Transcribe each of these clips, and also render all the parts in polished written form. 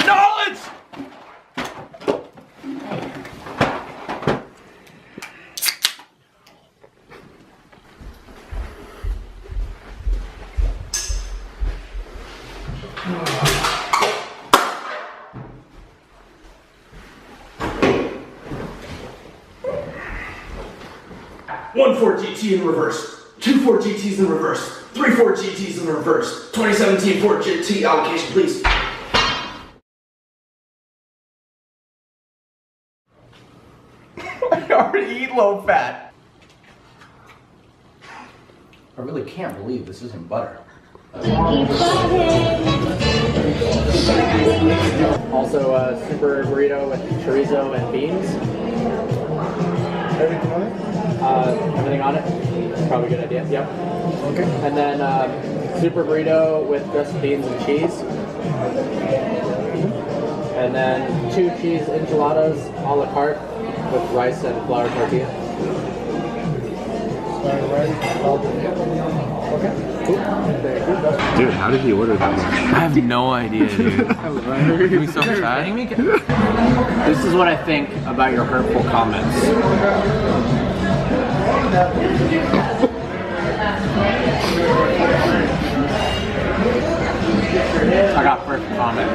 knowledge! One 4 GT in reverse, 2 4 GTs in reverse, 3 4 GTs in reverse, 2017 Ford GT allocation, please. I already eat low fat. I really can't believe this isn't butter. Also a super burrito with chorizo and beans. Everything on it? Everything on it. Probably a good idea. Yep. Okay. And then super burrito with just beans and cheese. And then 2 cheese enchiladas a la carte with rice and flour tortilla. Okay. Cool. Thank you. Dude, how did he order that much? I have no idea, dude. You're so fat. This is what I think about your hurtful comments. I got first comment.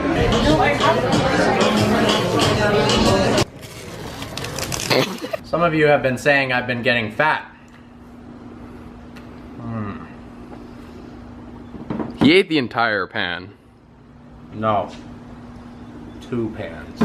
Some of you have been saying I've been getting fat. He ate the entire pan. No. 2 pans.